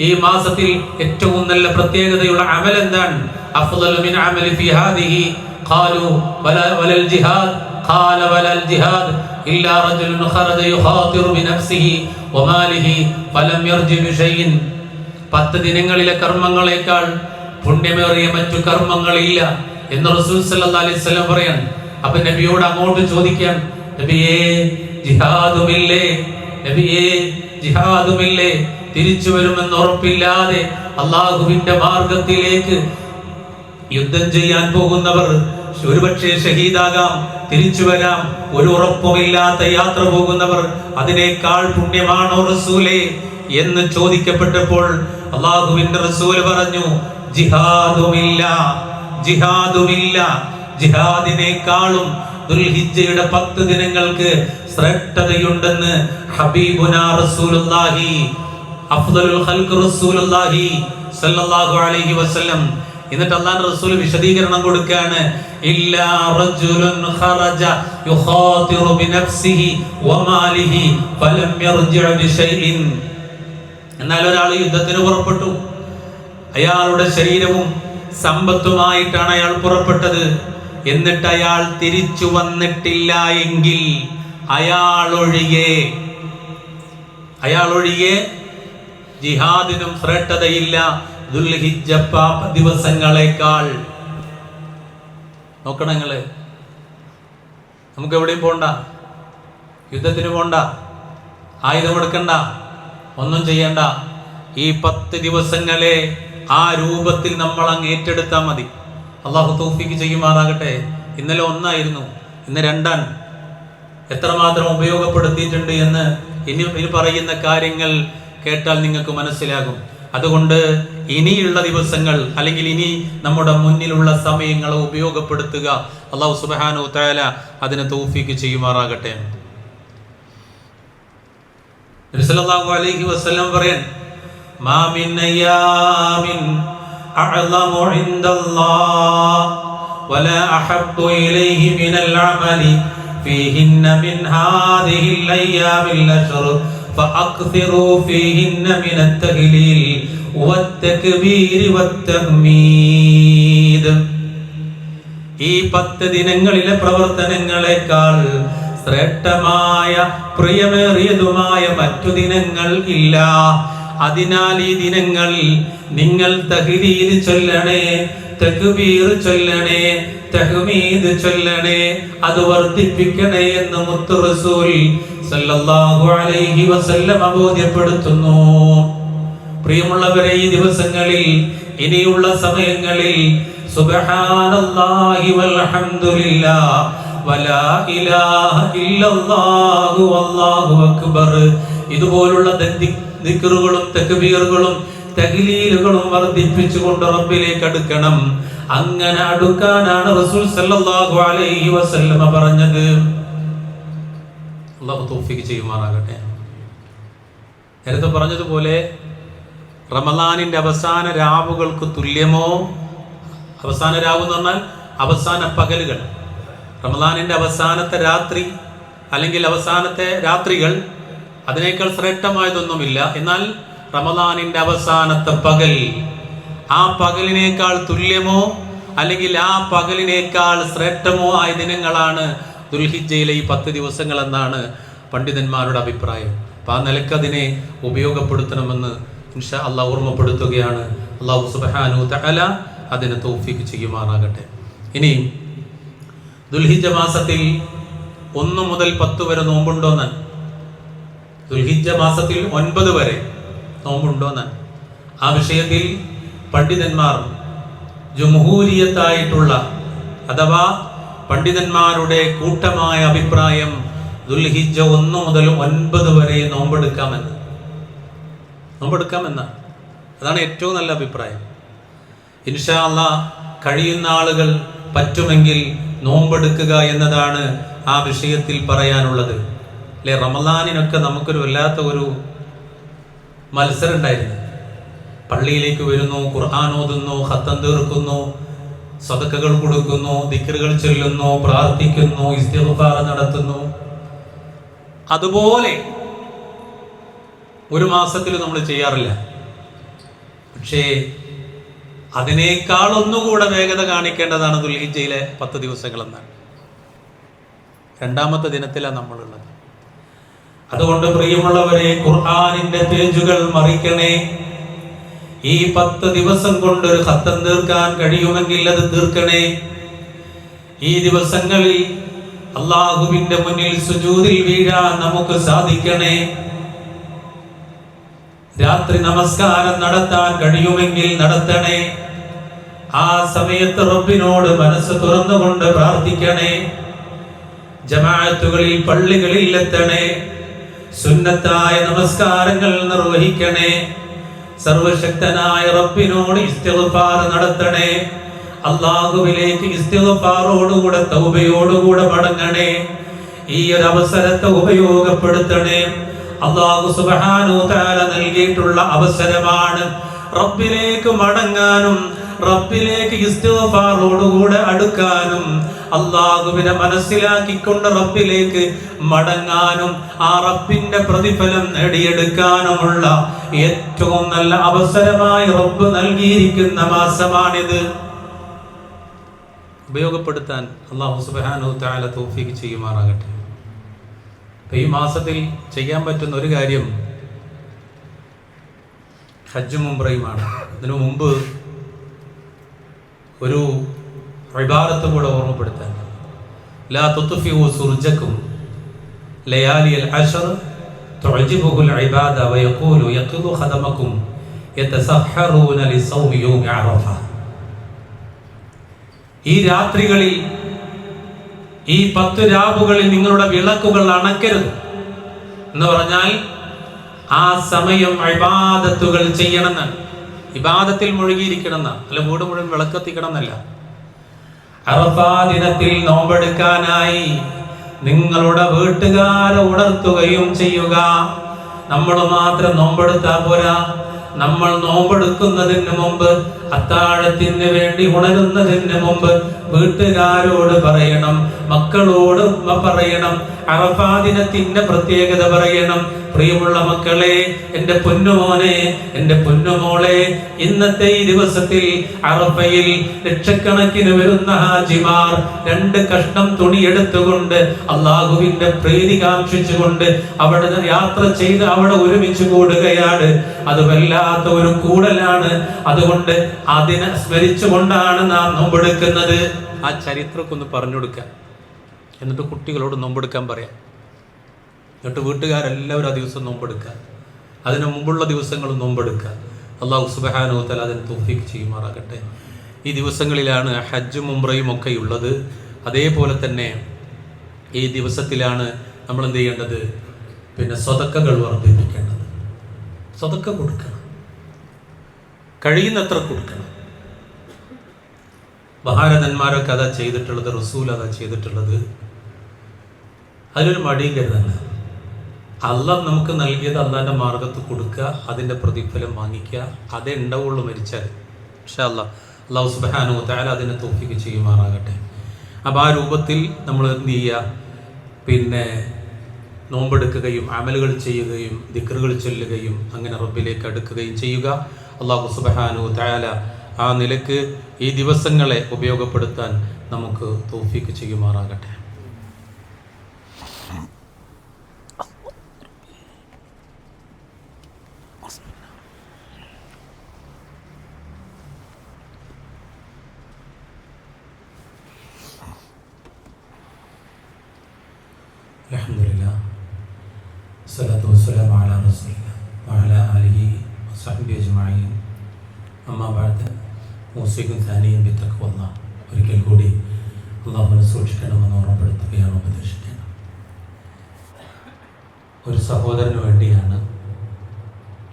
ഈ മാസത്തിൽ ഏറ്റവും നല്ല പ്രത്യേകതയുള്ള അമൽ എന്താണ്? അഫ്ളലു മിൻ അമലി ഫി ഹാദിഹി ഖാലു വലൽ ജിഹാദ് ഖാല വലൽ ജിഹാദ് ഇല്ലാ റജുലുൻ ഖറജ യുഖാതിറു ബിനഫ്സിഹി വമാലിഹി ഫലം യർജി ബിശൈഇൻ. 10 ദിനങ്ങളിലെ കർമ്മങ്ങളെക്കാൾ പുണ്യമേറിയ മറ്റു കർമ്മങ്ങളില്ല എന്ന് റസൂൽ സല്ലല്ലാഹു അലൈഹി വസല്ലം പറയാൻ. അപ്പൊ നബിയോട് അങ്ങോട്ട് ചോദിക്കാൻ, നബിയേ ജിഹാദുമില്ലേ? നബിയേ ജിഹാദുമില്ലേ? തിരിച്ചു വരുമെന്ന് ഉറപ്പില്ലാതെ അള്ളാഹുവിന്റെ മാർഗത്തിലേക്ക് യുദ്ധം ചെയ്യാൻ പോകുന്നവർ ഒരുപക്ഷെ ഷഹീദാകാം, തിരിച്ചു വരാം, ഒരു ഉറപ്പുമില്ലാത്ത യാത്ര പോകുന്നവർ അതിനേക്കാൾ പുണ്യമാണോ റസൂലേ എന്ന് ചോദിക്കപ്പെട്ടപ്പോൾ അള്ളാഹുവിന്റെ റസൂൽ പറഞ്ഞു, ജിഹാദുമില്ല, ജിഹാദുമില്ല. ജിഹാദിനേക്കാളും ദുൽഹിജ്ജയുടെ 10 ദിനങ്ങൾക്ക് ശ്രേഷ്ഠതയുണ്ടെന്ന് ഹബീബുനാ റസൂലുള്ളാഹി അഫ്ദലുൽ ഖൽഖ് റസൂലുള്ളാഹി സ്വല്ലല്ലാഹു അലൈഹി വസല്ലം. എന്നിട്ട് അല്ലാഹുവിന്റെ റസൂൽ വിശദീകരണം കൊടുക്കുകയാണ്, ഇല്ലാ റജുലുൻ ഖറജ യുഖാതിറു ബിനഫ്സിഹി വമാലിഹി ഫലം യർജി ബിശൈഇൻ. എന്നാൽ ഒരാൾ യുദ്ധത്തിന് പുറപ്പെട്ടു, അയാളുടെ ശരീരവും സമ്പത്തുമായിട്ടാണ് അയാൾ പുറപ്പെട്ടത്, എന്നിട്ട് അയാൾ തിരിച്ചു വന്നിട്ടില്ല എങ്കിൽ അയാളൊഴികെ ജിഹാദിനും ശ്രേഷ്ഠതയില്ല ദുൽഹിജ്ജ ദിവസങ്ങളെക്കാൾ. നോക്കണം നിങ്ങള്, നമുക്ക് എവിടെയും പോണ്ട, യുദ്ധത്തിന് പോണ്ട, ആയുധമെടുക്കണ്ട, ഒന്നും ചെയ്യണ്ട. ഈ 10 ദിവസങ്ങളെ ആ രൂപത്തിൽ നമ്മൾ അങ്ങ് ഏറ്റെടുത്താൽ മതി. അള്ളാഹു തൗഫീഖ് ചെയ്യുമാറാകട്ടെ. ഇന്നലെ 1 ആയിരുന്നു, ഇന്ന് 2 ആണ്. എത്രമാത്രം ഉപയോഗപ്പെടുത്തിയിട്ടുണ്ട് എന്ന് ഇനി പറയുന്ന കാര്യങ്ങൾ കേട്ടാൽ നിങ്ങൾക്ക് മനസ്സിലാകും. അതുകൊണ്ട് ഇനിയുള്ള ദിവസങ്ങൾ അല്ലെങ്കിൽ ഇനി നമ്മുടെ മുന്നിലുള്ള സമയങ്ങളെ ഉപയോഗപ്പെടുത്തുക. അല്ലാഹു സുബ്ഹാനഹു വ തആല അതിനെ തൗഫീഖ് ചെയ്യുമാറാകട്ടെ. നബി സല്ലല്ലാഹു അലൈഹി വസല്ലം പറയാൻ, മാ മിൻ അയ്യാമിൻ അഅ്ളമു ഇൻദല്ലാഹ് വലാ അഹബ്ബു ഇലൈഹി മിനൽ അമലി ഫീഹിന്ന മിൻ ഹാദിഹിൽ അയ്യാമിൽ അശ്ർ فأكثروا فيهن من التهليل والتكبير والتحميد. ഈ 10 ദിനങ്ങളിലെ പ്രവർത്തനങ്ങളെക്കാൾ ശ്രേഷ്ഠമായ പ്രിയമേറിയതുമായ മറ്റു ദിനങ്ങൾ ഇല്ല. അതിനാൽ ഈ ദിനങ്ങളിൽ നിങ്ങൾ തഹ്ലീൽ ചൊല്ലണേ, തക്ബീർ ചൊല്ലണേ, തഹ്മീദ് ചൊല്ലണേ, അത് വർദ്ധിപ്പിക്കണേ എന്ന് മുത്ത് റസൂൽ സല്ലല്ലാഹു അലൈഹി വസല്ലം ബോധ്യപ്പെടുത്തുന്നു. പ്രിയമുള്ളവരെ, ഈ ദിവസങ്ങളിൽ ഇനിയുള്ള സമയങ്ങളിൽ സുബ്ഹാനല്ലാഹി വൽഹംദുലില്ലാഹ് വലാ ഇലാഹ ഇല്ലല്ലാഹു വല്ലാഹു അക്ബർ ഇതുപോലുള്ള ദിക്റുകളും തക്ബീറുകളും തഹ്ലീലുകളും വർദ്ധിപ്പിച്ചുകൊണ്ട് റബ്ബിലേക്ക് അടുക്കണം. അങ്ങനെ അടുക്കാനാണ് റസൂൽ സല്ലല്ലാഹു അലൈഹി വസല്ലം പറഞ്ഞത്. അല്ലാഹു തൗഫീഖ് ചെയ്യുമാറാകട്ടെ. നേരത്തെ പറഞ്ഞതുപോലെ റമളാനിന്റെ അവസാന രാവുകൾക്ക് തുല്യമോ, അവസാന രാവ് എന്ന് പറഞ്ഞാൽ അവസാന പകലുകൾ, റമളാനിന്റെ അവസാനത്തെ രാത്രി അല്ലെങ്കിൽ അവസാനത്തെ രാത്രികൾ അതിനേക്കാൾ ശ്രേഷ്ഠമായതൊന്നുമില്ല. എന്നാൽ റമളാനിന്റെ അവസാനത്തെ പകൽ, ആ പകലിനേക്കാൾ തുല്യമോ അല്ലെങ്കിൽ ആ പകലിനേക്കാൾ ശ്രേഷ്ഠമോ ആയ ദിനങ്ങളാണ് ദുൽഹിജ്ജയിലെ ഈ 10 ദിവസങ്ങൾ എന്നാണ് പണ്ഡിതന്മാരുടെ അഭിപ്രായം. അപ്പം ആ നിലക്ക് അതിനെ ഉപയോഗപ്പെടുത്തണമെന്ന് ഇൻഷാ അല്ലാഹ് ഓർമ്മപ്പെടുത്തുകയാണ്. അല്ലാഹു സുബ്ഹാനഹു തആല അതിനെ തൗഫീഖ് ചെയ്യുമാറാകട്ടെ. ഇനി ദുൽഹിജ്ജ മാസത്തിൽ 1 മുതൽ 10 വരെ നോമ്പുണ്ടോന്നാണ്. ദുൽഹിജ്ജ മാസത്തിൽ 9 വരെ നോമ്പുണ്ടോന്നാണ്. ആ വിഷയത്തിൽ പണ്ഡിതന്മാർ ജംഹൂരിയത്തായിട്ടുള്ള അഥവാ പണ്ഡിതന്മാരുടെ കൂട്ടമായ അഭിപ്രായം ദുൽഹിജ്ജ 1 മുതൽ 9 വരെ നോമ്പെടുക്കാമെന്ന അതാണ് ഏറ്റവും നല്ല അഭിപ്രായം. ഇൻഷാ അല്ലാഹ് കഴിയുന്ന ആളുകൾ പറ്റുമെങ്കിൽ നോമ്പെടുക്കുക എന്നതാണ് ആ വിഷയത്തിൽ പറയാനുള്ളത്. അല്ലെ, റമളാനിനൊക്കെ നമുക്കൊരു വല്ലാത്ത ഒരു മത്സരം ഉണ്ടായിരുന്നു. പള്ളിയിലേക്ക് വരുന്നു, ഖുർആൻ ഓതുന്നു, ഖത്തം തീർക്കുന്നു, സദഖകൾ കൊടുക്കുന്നു, ദിക്റുകൾ ചൊല്ലുന്നു, പ്രാർത്ഥിക്കുന്നു, ഇസ്തിഗ്ഫാർ നടത്തുന്നു. അതുപോലെ ഒരു മാസത്തിൽ നമ്മൾ ചെയ്യാറില്ല. പക്ഷേ അതിനേക്കാൾ ഒന്നുകൂടെ വേഗത കാണിക്കേണ്ടതാണ് ദുൽഹിജ്ജയിലെ 10 ദിവസങ്ങളെന്നാണ്. 2ാമത്തെ ദിനത്തിലാണ് നമ്മളുള്ളത്. അതുകൊണ്ട് പ്രിയമുള്ളവരെ, ഖുർആനിന്റെ പേജുകൾ മറിക്കണേ. ഈ 10 ദിവസം കൊണ്ട് ഒരു ഖത്തം തീർക്കാൻ കഴിയുമെങ്കിൽ അത് തീർക്കണേ. ഈ ദിവസങ്ങളിൽ അള്ളാഹുവിന്റെ മുന്നിൽ സുജൂദിൽ വീഴാൻ നമുക്ക് സാധിക്കണേ. രാത്രി നമസ്കാരം നടത്താൻ കഴിയുമെങ്കിൽ നടത്തണേ. ആ സമയത്ത് റബ്ബിനോട് മനസ്സ് തുറന്നുകൊണ്ട് പ്രാർത്ഥിക്കണേ. ജമാഅത്തുകളിൽ, പള്ളികളിൽ എത്തണേ. സുന്നത്തായ നമസ്കാരങ്ങൾ നിർവഹിക്കണേ. സർവശക്തനായ റബ്ബിനോട് ഇസ്തിഗ്ഫാർ നടത്തണേ. അല്ലാഹുവിലേക്ക് ഇസ്തിഗ്ഫാറോടുകൂടെ തൗബയോടുകൂടെ മടങ്ങണേ. ഈ ഒരു അവസരത്തെ ഉപയോഗപ്പെടുത്തണേ. അല്ലാഹു സുബ്ഹാനഹു തആല നൽകിയിട്ടുള്ള അവസരമാണ്. റബ്ബിലേക്ക് മടങ്ങാനും റബ്ബിലേക്ക് ഇസ്തിഗ്ഫാറോടുകൂടെ അടുക്കാനും അല്ലാഹുവിനെ മനസ്സിലാക്കിക്കൊണ്ട് റബ്ബിലേക്ക് മടങ്ങാനും ആ റബ്ബിന്റെ പ്രതിഫലം നേടിയെടുക്കാനുമുള്ള ഏറ്റവും നല്ല അവസരമായി റബ്ബ് നൽകിയിരിക്കുന്ന മാസമാണിത്. ഉപയോഗപ്പെടുത്താൻ അല്ലാഹു സുബ്ഹാനഹു തആല തൗഫീഖ് ചെയ്യുമാറാകട്ടെ. ഈ മാസത്തിൽ ചെയ്യാൻ പറ്റുന്ന ഒരു കാര്യം ഹജ്ജും ഉംറയുമാണ്. ഇതിനു മുമ്പ് ഒരു ഇബാദത്ത് കൂടെ ഓർമ്മപ്പെടുത്താൻ, ലാ തുത്ഫിഉ സുർജക്കും ലയാലിൽ അശ്ർ തുഅജിബുൽ ഇബാദ വയഖൂലു യഖ്ദു ഖദമക്കും യതസഹറൂന ലിസൗമി യൗമി അറഫ. ഈ രാത്രികളിൽ, ഈ 10 രാവുകളിൽ നിങ്ങളുടെ വിളക്കുകൾ അണക്കരുത് എന്ന് പറഞ്ഞാൽ ആ സമയം ഇബാദത്തുകൾ ചെയ്യണമെന്നാണ്. ഇബാദത്തിൽ മുഴുകിയിരിക്കണം എന്നാണ്. അല്ല വീട് മുഴുവൻ വിളക്കെത്തിക്കണം എന്നല്ല. അറഫാ ദിനത്തിൽ നോമ്പെടുക്കാനായി നിങ്ങളുടെ വീട്ടുകാരെ ഉണർത്തുകയും ചെയ്യുക. നമ്മൾ മാത്രം നോമ്പെടുത്താ പോരാ. നമ്മൾ നോമ്പെടുക്കുന്നതിന് മുമ്പ്, അത്താഴത്തിന് വേണ്ടി ഉണരുന്നതിന് മുമ്പ് വീട്ടുകാരോട് പറയണം, മക്കളോട് പറയണം, അറഫാ ദിനത്തിന്റെ പ്രത്യേകത പറയണം. പ്രിയമുള്ള മക്കളെ, എൻ്റെ പൊന്നുമോനെ, എൻ്റെ പൊന്നുമോളെ, ഇന്നത്തെ ഈ ദിവസത്തിൽ അറഫയിൽ ലക്ഷക്കണക്കിന് വരുന്ന ഹാജിമാർ 2 കഷ്ണം തുണി എടുത്തുകൊണ്ട് അള്ളാഹുവിന്റെ പ്രീതി കാക്ഷിച്ചുകൊണ്ട് അവിടെ യാത്ര ചെയ്ത് അവിടെ ഒരുമിച്ച് കൂടുകയാണ്. അത് വല്ലാത്ത ഒരു കൂടലാണ്. അതുകൊണ്ട് അതിനെ സ്മരിച്ചുകൊണ്ടാണ് നാം നോമ്പെടുക്കുന്നത്. ആ ചരിത്രമൊക്കെ ഒന്ന് പറഞ്ഞു കൊടുക്കുക. എന്നിട്ട് കുട്ടികളോട് നോമ്പെടുക്കാൻ പറയാം. എന്നിട്ട് വീട്ടുകാരെല്ലാവരും ആ ദിവസം നോമ്പെടുക്കുക. അതിന് മുമ്പുള്ള ദിവസങ്ങൾ നോമ്പെടുക്കുക. അല്ലാഹു സുബ്ഹാനഹു തആല അതിന് തൗഫീഖ് ചെയ്യുമാറാകട്ടെ. ഈ ദിവസങ്ങളിലാണ് ഹജ്ജും ഉംറയും ഒക്കെ ഉള്ളത്. അതേപോലെ തന്നെ ഈ ദിവസത്തിലാണ് നമ്മൾ എന്ത് ചെയ്യേണ്ടത്? സ്വതക്കകൾ വർദ്ധിപ്പിക്കേണ്ടത്. സ്വതക്ക കൊടുക്കണം, കഴിയുന്നത്ര കൊടുക്കണം. മഹാരഥന്മാരൊക്കെ അതാ ചെയ്തിട്ടുള്ളത്, റസൂൽ അതാ ചെയ്തിട്ടുള്ളത്. അതിലൊരു മടിയും കരുതല്ല. അള്ളാഹ് നമുക്ക് നൽകിയത് അള്ളാഹിൻ്റെ മാർഗത്ത് കൊടുക്കുക, അതിൻ്റെ പ്രതിഫലം വാങ്ങിക്കുക. അതേ ഉണ്ടാവുള്ളൂ മരിച്ചാൽ. ഇൻഷാ അല്ലാഹ് അല്ലാഹു സുബ്ഹാനഹു തആല അതിനെ തൗഫീഖ് ചെയ്യുമാറാകട്ടെ. അപ്പോൾ ആ രൂപത്തിൽ നമ്മൾ എന്ത് ചെയ്യുക? നോമ്പെടുക്കുകയും അമലുകൾ ചെയ്യുകയും ദിക്റുകൾ ചൊല്ലുകയും അങ്ങനെ റബ്ബിലേക്ക് അടുക്കുകയും ചെയ്യുക. അല്ലാഹു സുബ്ഹാനഹു തആല ആ നിലക്ക് ഈ ദിവസങ്ങളെ ഉപയോഗപ്പെടുത്താൻ നമുക്ക് തൗഫീഖ് ചെയ്യുമാറാകട്ടെ. അൽഹംദുലില്ലാഹ് വസ്സലാത്തു വസ്സലാമു അലാ റസൂലില്ലാഹ് വഅലാ ആലിഹി വസഹ്ബിഹി അജ്മഈൻ. അമ്മാ ബഅദ്. മൂസിക്കും സാനിയും ബിത്തഖ്വല്ലാഹ്. ഒരിക്കൽ കൂടി അല്ലാഹുവിനെ സൂക്ഷിക്കണമെന്ന് ഓർമ്മപ്പെടുത്തുകയാണ്, ഉപദേശിക്കണം. ഒരു സഹോദരന് വേണ്ടിയാണ്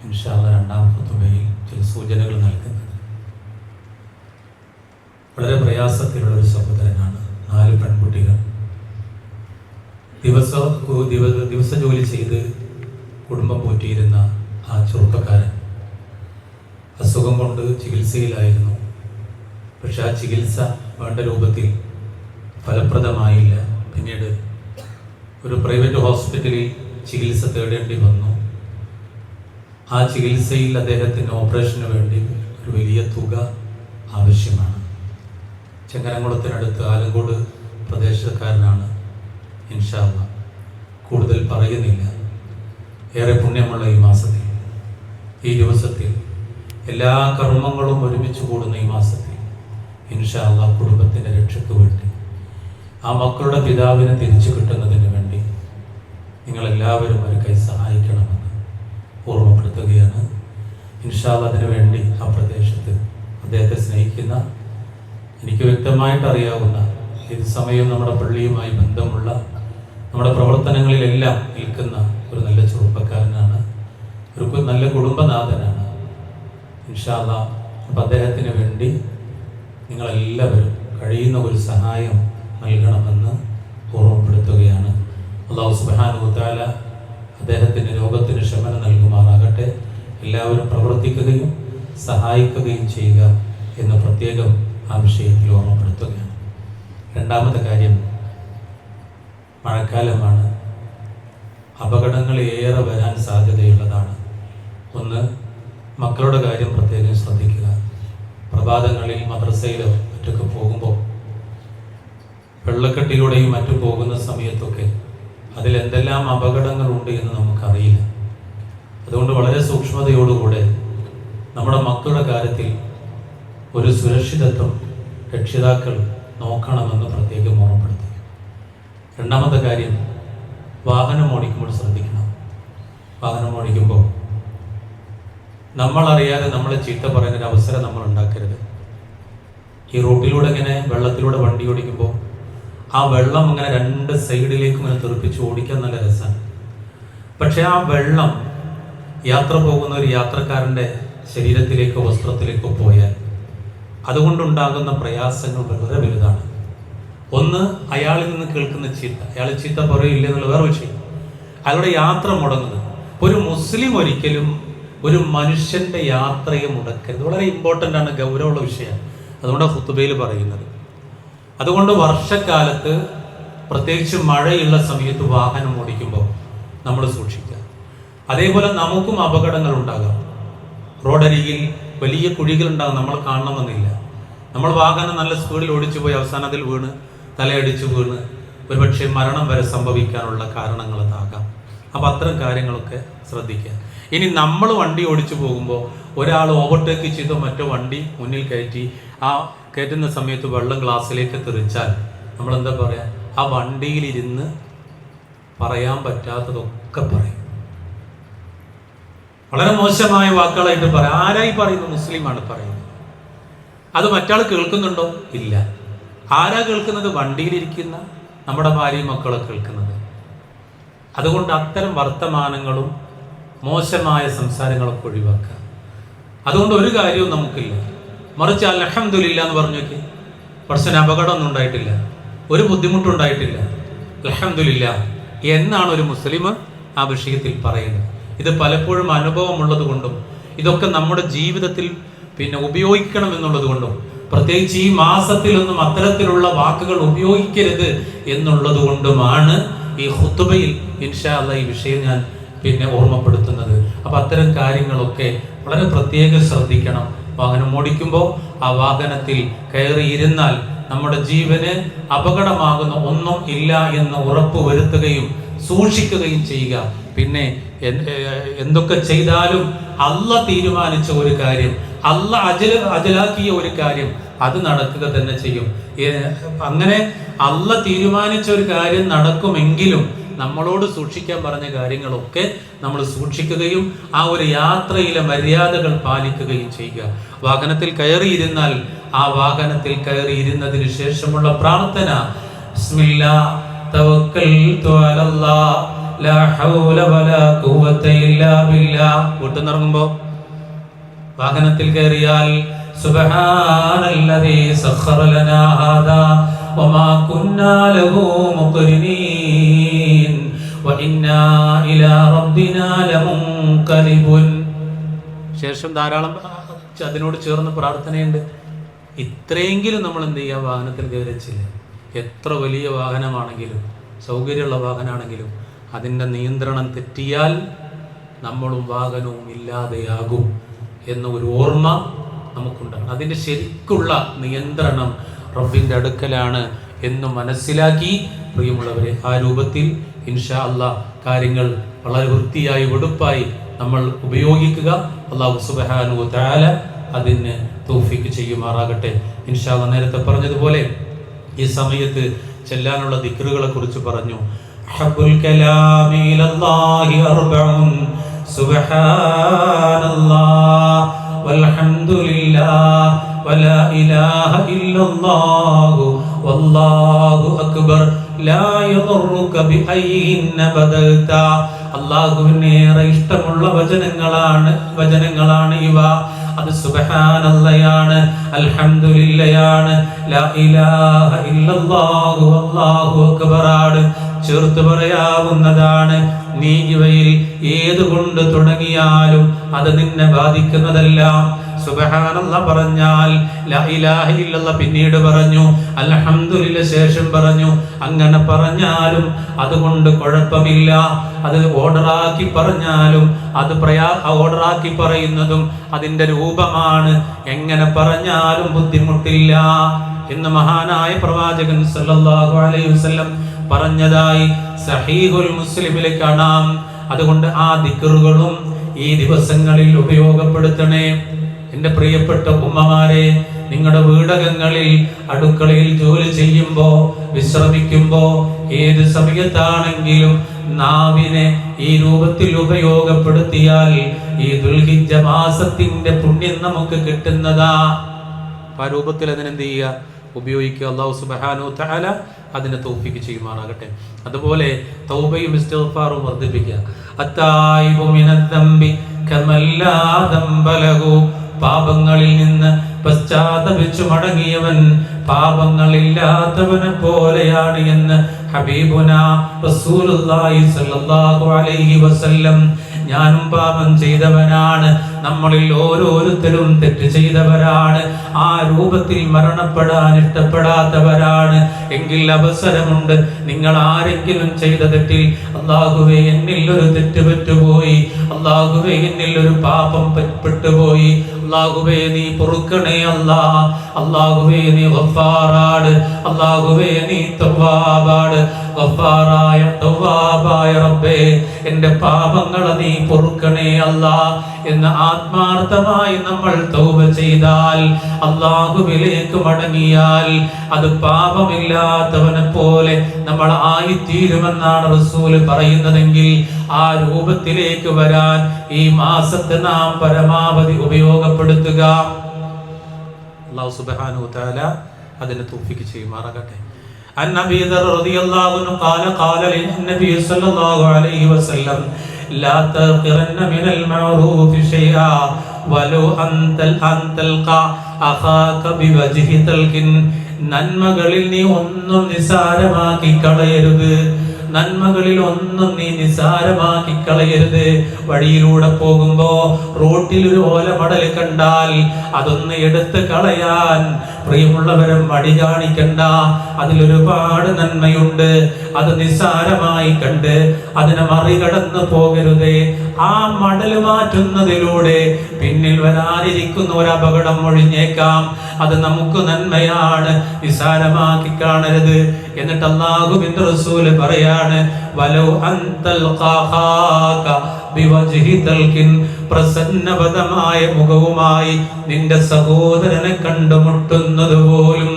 ഇൻഷാ അല്ലാഹ് 2ാം ഖുതുബയിൽ ചില സൂചനകൾ നൽകുന്നത്. വളരെ പ്രയാസത്തിലുള്ള ഒരു സഹോദരനാണ്. 4 പെൺകുട്ടികൾ. ദിവസ ജോലി ചെയ്ത് കുടുംബം പോറ്റിയിരുന്ന ആ ചെറുപ്പക്കാരൻ അസുഖം കൊണ്ട് ചികിത്സയിലായിരുന്നു. പക്ഷെ ആ ചികിത്സ വേണ്ട രൂപത്തിൽ ഫലപ്രദമായില്ല. പിന്നീട് ഒരു പ്രൈവറ്റ് ഹോസ്പിറ്റലിൽ ചികിത്സ തേടേണ്ടി വന്നു. ആ ചികിത്സയിൽ അദ്ദേഹത്തിന് ഓപ്പറേഷന് വേണ്ടി ഒരു വലിയ തുക ആവശ്യമാണ്. ചെങ്ങരംകുളത്തിനടുത്ത് ആലങ്കോട് പ്രദേശക്കാരനാണ്. ഇൻഷാ അല്ലാഹ് കൂടുതൽ പറയുന്നില്ല. ഏറെ പുണ്യമുള്ള ഈ മാസത്തിൽ, ഈ ദിവസത്തിൽ, എല്ലാ കർമ്മങ്ങളും ഒരുമിച്ച് കൂടുന്ന ഈ മാസത്തിൽ ഇൻഷാ അല്ലാഹ് കുടുംബത്തിൻ്റെ രക്ഷയ്ക്ക് വേണ്ടി, ആ മക്കളുടെ പിതാവിനെ തിരിച്ചു കിട്ടുന്നതിന് വേണ്ടി നിങ്ങളെല്ലാവരും ഒരു കൈ സഹായിക്കണമെന്ന് ഓർമ്മപ്പെടുത്തുകയാണ്. ഇൻഷാ അല്ലാഹ് അതിനു വേണ്ടി ആ പ്രദേശത്ത് അദ്ദേഹത്തെ സ്നേഹിക്കുന്ന, എനിക്ക് വ്യക്തമായിട്ട് അറിയാവുന്ന, ഏത് സമയവും നമ്മുടെ പള്ളിയുമായി ബന്ധമുള്ള, നമ്മുടെ പ്രവർത്തനങ്ങളിലെല്ലാം നിൽക്കുന്ന ഒരു നല്ല ചെറുപ്പക്കാരനാണ്, ഒരു നല്ല കുടുംബനാഥനാണ്. ഇൻഷാ അല്ലാഹ് അപ്പം അദ്ദേഹത്തിന് വേണ്ടി നിങ്ങളെല്ലാവരും കഴിയുന്ന ഒരു സഹായം നൽകണമെന്ന് ഓർമ്മപ്പെടുത്തുകയാണ്. അല്ലാഹു സുബ്ഹാനഹു വ തആല അദ്ദേഹത്തിൻ്റെ രോഗത്തിന് ശമനം നൽകുമാറാകട്ടെ. എല്ലാവരും പ്രവർത്തിക്കുകയും സഹായിക്കുകയും ചെയ്യുക എന്ന് പ്രത്യേകം ആ വിഷയത്തിൽ ഓർമ്മപ്പെടുത്തുകയാണ്. രണ്ടാമത്തെ കാര്യം, മഴക്കാലമാണ്. അപകടങ്ങൾ ഏറെ വരാൻ സാധ്യതയുള്ളതാണ്. ഒന്ന്, മക്കളുടെ കാര്യം പ്രത്യേകം ശ്രദ്ധിക്കുക. പ്രഭാതങ്ങളിൽ മദ്രസയിലോ മറ്റൊക്കെ പോകുമ്പോൾ വെള്ളക്കെട്ടിലൂടെയും മറ്റും പോകുന്ന സമയത്തൊക്കെ അതിലെന്തെല്ലാം അപകടങ്ങളുണ്ട് എന്ന് നമുക്കറിയില്ല. അതുകൊണ്ട് വളരെ സൂക്ഷ്മതയോടുകൂടെ നമ്മുടെ മക്കളുടെ കാര്യത്തിൽ ഒരു സുരക്ഷിതത്വം രക്ഷിതാക്കൾ നോക്കണമെന്ന് പ്രത്യേകം ഓർമ്മപ്പെടുത്തുക. രണ്ടാമത്തെ കാര്യം, വാഹനം ഓടിക്കുമ്പോൾ ശ്രദ്ധിക്കണം. വാഹനം ഓടിക്കുമ്പോൾ നമ്മളറിയാതെ നമ്മളെ ചീത്ത പറയുന്നൊരു അവസരം നമ്മൾ ഉണ്ടാക്കരുത്. ഈ റോഡിലൂടെ ഇങ്ങനെ വെള്ളത്തിലൂടെ വണ്ടി ഓടിക്കുമ്പോൾ ആ വെള്ളം ഇങ്ങനെ രണ്ട് സൈഡിലേക്കും ഇങ്ങനെ തെറിപ്പിച്ച് ഓടിക്കാൻ നല്ല രസമാണ്. പക്ഷെ ആ വെള്ളം യാത്ര പോകുന്ന ഒരു യാത്രക്കാരൻ്റെ ശരീരത്തിലേക്കോ വസ്ത്രത്തിലേക്കോ പോയാൽ അതുകൊണ്ടുണ്ടാകുന്ന പ്രയാസങ്ങൾ വളരെ വലുതാണ്. ഒന്ന്, അയാളിൽ നിന്ന് കേൾക്കുന്ന ചീത്ത, അയാൾ ചീത്ത പറയില്ല എന്നുള്ള വേറെ വിഷയം. അയാളുടെ യാത്ര മുടങ്ങുന്നത്. ഒരു മുസ്ലിം ഒരിക്കലും ഒരു മനുഷ്യന്റെ യാത്രയെ മുടക്കരുത്. വളരെ ഇമ്പോർട്ടൻ്റ് ആണ്, ഗൗരവമുള്ള വിഷയമാണ്. അതുകൊണ്ട് ഖുതുബയിൽ പറയുന്നത്. അതുകൊണ്ട് വർഷക്കാലത്ത് പ്രത്യേകിച്ച് മഴയുള്ള സമയത്ത് വാഹനം ഓടിക്കുമ്പോൾ നമ്മൾ സൂക്ഷിക്കുക. അതേപോലെ നമുക്കും അപകടങ്ങൾ ഉണ്ടാകാം. റോഡരികിൽ വലിയ കുഴികളുണ്ടാകും, നമ്മൾ കാണണമെന്നില്ല. നമ്മൾ വാഹനം നല്ല സ്പീഡിൽ ഓടിച്ചു പോയി അവസാനം അതിൽ വീണ് തലയടിച്ചു വീണ് ഒരുപക്ഷെ മരണം വരെ സംഭവിക്കാനുള്ള കാരണങ്ങൾ അതാകാം. അപ്പം അത്തരം കാര്യങ്ങളൊക്കെ ശ്രദ്ധിക്കുക. ഇനി നമ്മൾ വണ്ടി ഓടിച്ചു പോകുമ്പോൾ ഒരാൾ ഓവർടേക്ക് ചെയ്തോ മറ്റോ വണ്ടി മുന്നിൽ കയറ്റി ആ കയറ്റുന്ന സമയത്ത് വെള്ളം ഗ്ലാസ്സിലേക്ക് തെറിച്ചാൽ നമ്മൾ എന്താ പറയുക? ആ വണ്ടിയിലിരുന്ന് പറയാൻ പറ്റാത്തതൊക്കെ പറയും. വളരെ മോശമായ വാക്കുകളായിട്ട് പറയാം. ആരായി പറയുന്നു? മുസ്ലിമാണ് പറയുന്നത്. അത് മറ്റാൾ കേൾക്കുന്നുണ്ടോ? ഇല്ല. ആരാ കേൾക്കുന്നത്? വണ്ടിയിലിരിക്കുന്ന നമ്മുടെ ഭാര്യയും മക്കളൊക്കെ കേൾക്കുന്നത്. അതുകൊണ്ട് അത്തരം വർത്തമാനങ്ങളും മോശമായ സംസാരങ്ങളൊക്കെ ഒഴിവാക്കുക. അതുകൊണ്ട് ഒരു കാര്യവും നമുക്കില്ല. മറിച്ച് അൽഹംദുലില്ലാ എന്ന് പറഞ്ഞു നോക്കി, പടച്ചോനെ അപകടമൊന്നും ഉണ്ടായിട്ടില്ല, ഒരു ബുദ്ധിമുട്ടുണ്ടായിട്ടില്ല, അൽഹംദുലില്ലാ എന്നാണ് ഒരു മുസ്ലിം ആ വിഷയത്തിൽ പറയുന്നത്. ഇത് പലപ്പോഴും അനുഭവമുള്ളത് കൊണ്ടും ഇതൊക്കെ നമ്മുടെ ജീവിതത്തിൽ ഉപയോഗിക്കണം എന്നുള്ളത് കൊണ്ടും, പ്രത്യേകിച്ച് ഈ മാസത്തിലൊന്നും അത്തരത്തിലുള്ള വാക്കുകൾ ഉപയോഗിക്കരുത് എന്നുള്ളത് കൊണ്ടുമാണ് ഈ ഖുതുബയിൽ ഇൻഷാ അല്ലാഹ് ഈ വിഷയം ഞാൻ ഓർമ്മപ്പെടുത്തുന്നത്. അപ്പം അത്തരം കാര്യങ്ങളൊക്കെ വളരെ പ്രത്യേകം ശ്രദ്ധിക്കണം. വാഹനം ഓടിക്കുമ്പോൾ ആ വാഹനത്തിൽ കയറിയിരുന്നാൽ നമ്മുടെ ജീവന് അപകടമാകുന്ന ഒന്നും ഇല്ല എന്ന് ഉറപ്പ് വരുത്തുകയും സൂക്ഷിക്കുകയും ചെയ്യുക. പിന്നെ എന്തൊക്കെ ചെയ്താലും അല്ലാഹ് തീരുമാനിച്ച ഒരു കാര്യം, അല്ലാഹ് അജലാക്കിയ ഒരു കാര്യം അത് നടക്കുക തന്നെ ചെയ്യും. അങ്ങനെ അല്ലാഹ് തീരുമാനിച്ച ഒരു കാര്യം നടക്കുമെങ്കിലും നമ്മളോട് സൂക്ഷിക്കാൻ പറഞ്ഞ കാര്യങ്ങളൊക്കെ നമ്മൾ സൂക്ഷിക്കുകയും ആ ഒരു യാത്രയിലെ മര്യാദകൾ പാലിക്കുകയും ചെയ്യുക. വാഹനത്തിൽ കയറിയിരുന്നാൽ ആ വാഹനത്തിൽ കയറിയിരുന്നതിന് ശേഷമുള്ള പ്രാർത്ഥന, ബിസ്മില്ലാ തവക്കൽതു അലല്ലാഹ് ലാ ഹൗല വലാ ഖുവത ഇല്ലാ ബില്ലാഹ്. വീട്ടിന്നിറങ്ങുമ്പോൾ വാഹനത്തിൽ കയറിയാൽ സുബ്ഹാനല്ലദീ സഖറ ലനാ ഹാദാ വമാ കുന്നാ ലഹു മുഖ്രിനീൻ വഇന്നാ ഇലാ റബ്ബിനാ ലമുൻഖലിബുൻ. ശേഷം ധാരാളം അതിനോട് ചേർന്ന് പ്രാർത്ഥനയുണ്ട്. ഇത്രയെങ്കിലും നമ്മൾ എന്ത് ചെയ്യുക? വാഹനത്തിൽ കയറിച്ചില്ല. എത്ര വലിയ വാഹനമാണെങ്കിലും സൗകര്യമുള്ള വാഹനമാണെങ്കിലും അതിൻ്റെ നിയന്ത്രണം തെറ്റിയാൽ നമ്മളും വാഹനവും ഇല്ലാതെയാകും എന്ന ഒരു ഓർമ്മ നമുക്കുണ്ടാകും. അതിൻ്റെ ശരിക്കുള്ള നിയന്ത്രണം റബ്ബിൻ്റെ അടുക്കലാണ് എന്ന് മനസ്സിലാക്കി പ്രിയമുള്ളവരെ ആ രൂപത്തിൽ ഇൻഷാ അല്ലാഹ് കാര്യങ്ങൾ വളരെ വൃത്തിയായി വെടുപ്പായി നമ്മൾ ഉപയോഗിക്കുക. അല്ലാഹു സുബ്ഹാനഹു വ തആല അതിന് തൗഫീഖ് ചെയ്യുമാറാകട്ടെ. ഇൻഷാ അല്ലാഹ് നേരത്തെ പറഞ്ഞതുപോലെ ഈ സമയത്ത് ചെല്ലാനുള്ള ദിക്റുകളെ കുറിച്ച് പറഞ്ഞു. ഹബ്ബുൽ കലാമി ഇലല്ലാഹി അർബഉൻ സുബ്ഹാനല്ലാഹ് വൽഹംദുലില്ലാഹ് വലാ ഇലാഹ ഇല്ലല്ലാഹു വല്ലാഹു അക്ബർ ലാ യദുറുക ബിഅയ്യിഹിന്ന ബദൽത. അല്ലാഹുവിന് ഏറെ ഇഷ്ടമുള്ള വചനങ്ങളാണ് ഇവ. അത് സുബ്ഹാനല്ലാഹയാണ്, അൽഹംദുലില്ലയാണ്, ലാ ഇലാഹ ഇല്ലല്ലാഹു വല്ലാഹു അക്ബറാണ്. ചേർത്ത് പറയാവുന്നതാണ്. നീ ഇവയിൽ ഏതുകൊണ്ട് തുടങ്ങിയാലും അത് നിന്നെ ബാധിക്കുന്നതല്ല. സുബ്ഹാനല്ലാഹ് പറഞ്ഞാൽ ലാ ഇലാഹ ഇല്ലല്ലാഹ് പിന്നീട് പറഞ്ഞു, അൽഹംദുലില്ലാഹ് ശേഷം പറഞ്ഞു. അങ്ങനെ പറഞ്ഞാലും അതുകൊണ്ട് കുഴപ്പമില്ല. അത് ഓർഡറാക്കി പറഞ്ഞാലും അത് ഓർഡറാക്കി പറയുന്നതും അതിൻ്റെ രൂപമാണ്. എങ്ങനെ പറഞ്ഞാലും ബുദ്ധിമുട്ടില്ല എന്ന് മഹാനായ പ്രവാചകൻ സല്ലല്ലാഹു അലൈഹി വസല്ലം പറഞ്ഞതായി സഹീഹുൽ മുസ്ലിമിൽ കാണാം. അതുകൊണ്ട് ആ ദിക്റുകളും ഈ ദിവസങ്ങളിൽ ഉപയോഗപ്പെടുത്തണേ. എൻ്റെ പ്രിയപ്പെട്ട ഉമ്മമാരെ, നിങ്ങളുടെ വീടകങ്ങളിൽ അടുക്കളയിൽ ജോലി ചെയ്യുമ്പോൾ, വിശ്രമിക്കുമ്പോൾ, ഏത് സമയത്താണെങ്കിലും നാവിനെ ഈ രൂപത്തിൽ ഉപയോഗപ്പെടുത്തിയാൽ ഈ ദുൽഹിജ്ജ മാസത്തിന്റെ പുണ്യം നമുക്ക് കിട്ടുന്നതാ. ആ രൂപത്തിൽ അതിനെന്ത് ചെയ്യുക, ഉപയോഗിക്കുക. അല്ലാഹു സുബ്ഹാനഹു വ തആല അതിനെ തൗഫീഖ് ചെയ്യുമാറാകട്ടെ. അതുപോലെ തൗബയും ഇസ്തിഗ്ഫാറും വർദ്ധിപ്പിക്കുക. അത്തായിബു മിനദ്ദംബി കമല്ലാ ദംബ ലഹു. പാപങ്ങളിൽ നിന്ന് പശ്ചാത്തപിച്ചു മടങ്ങിയവൻ പാപങ്ങളില്ലാത്തവനെ പോലെയാണ് എന്ന് ഹബീബുനാ റസൂലുള്ളാഹി സ്വല്ലല്ലാഹു അലൈഹി വസല്ലം. ഞാനും പാപം ചെയ്തവനാണ്, നമ്മളിൽ ഓരോരുത്തരും തെറ്റ് ചെയ്തവരാണ്, ആ രൂപത്തിൽ മരണപ്പെടാൻ ഇഷ്ടപ്പെടാത്തവരാണ്. എങ്കിൽ അവസരമുണ്ട്. നിങ്ങൾ ആരെങ്കിലും ചെയ്ത തെറ്റിൽ അല്ലാഹുവേ എന്നിൽ ഒരു തെറ്റ് പറ്റുപോയി, അല്ലാഹുവേ എന്നിൽ ഒരു പാപം പെട്ടുപോയി, അല്ലാഹുവേ നീ പൊറുക്കണേ അല്ലാ, അല്ലാഹുവേ നീ ഗഫാറാണ്, അല്ലാഹുവേ നീ തവ്വാബാണ്, ഗഫാറായ തവ്വാബായ റബ്ബേ എൻ്റെ പാപങ്ങളെ നീ പൊറുക്കണേ അല്ലാ എന്ന് ആത്മാർത്ഥമായി നമ്മൾ തൗബ ചെയ്താൽ, അല്ലാഹുവിലേക്ക് മടങ്ങിയാൽ അത് പാപമില്ലാത്തവനെ പോലെ നമ്മൾ ആയിത്തീരുമെന്നാണ് റസൂല് പറയുന്നതെങ്കിൽ ആ രൂപത്തിലേക്ക് വരാൻ ഈ മാസത്തെ നാം പരമാവധി ഉപയോഗപ്പെടുത്തുക. അല്ലാഹു സുബ്ഹാനഹു വ തആല അതിനെ തൗഫീഖ് ചെയ്യുമാറാകട്ടെ. عن أبي ذر رضي الله عنه قال للنبي صلى الله عليه وسلم لا تغفرن من المعروف شيئا ولو أن تلقى أخاك بوجه تلك. നന്മകളിൽ നീ ഒന്നും നിസാരമാക്കി കളയരുത്, നന്മകളിൽ ഒന്നും നീ നിസാരമാക്കി കളയരുത്. വഴിയിലൂടെ പോകുമ്പോ റോട്ടിൽ ഒരു ഓലമടൽ കണ്ടാൽ അതൊന്ന് എടുത്ത് കളയാൻ പ്രിയമുള്ളവരും മടി കാണിക്കണ്ട. അതിലൊരുപാട് നന്മയുണ്ട്. അത് നിസ്സാരമായി കണ്ട് അതിനെ മറികടന്ന് പോകരുതേ. ആ മടൽ മാറ്റുന്നതിലൂടെ പിന്നിൽ വരാനിരിക്കുന്ന ഒരു അപകടം ഒഴിഞ്ഞേക്കാം. അത് നമുക്ക് നന്മയാണ്, നിസ്സാരമാക്കി കാണരുത്. എന്നിട്ട് അല്ലാഹുവിന്റെ റസൂൽ പറയാണ്, വലൗ അൻതൽ ഖാഖാക ബിവജ്ഹി തൽകിൻ. പ്രസന്നവദമായ മുഖവുമായി നിന്റെ സഹോദരനെ കണ്ടുമുട്ടുന്നത് പോലും.